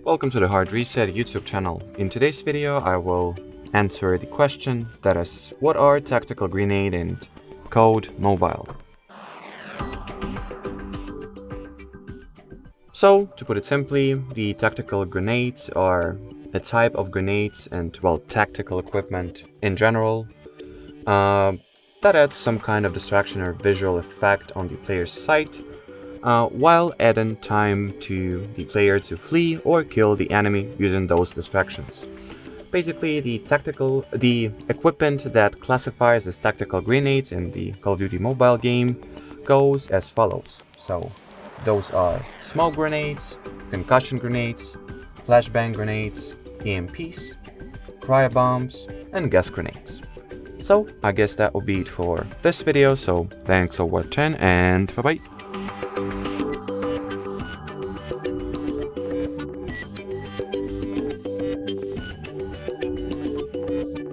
Welcome to the Hard Reset YouTube channel. In today's video, I will answer the question that is, what are tactical grenade in COD Mobile? So, to put it simply, the tactical grenades are a type of grenades and, well, tactical equipment in general that adds some kind of distraction or visual effect on the player's sight, while adding time to the player to flee or kill the enemy using those distractions. Basically, the equipment that classifies as tactical grenades in the Call of Duty Mobile game goes as follows. So, those are smoke grenades, concussion grenades, flashbang grenades, EMPs, cryo bombs, and gas grenades. So, I guess that will be it for this video, so thanks for watching and bye bye.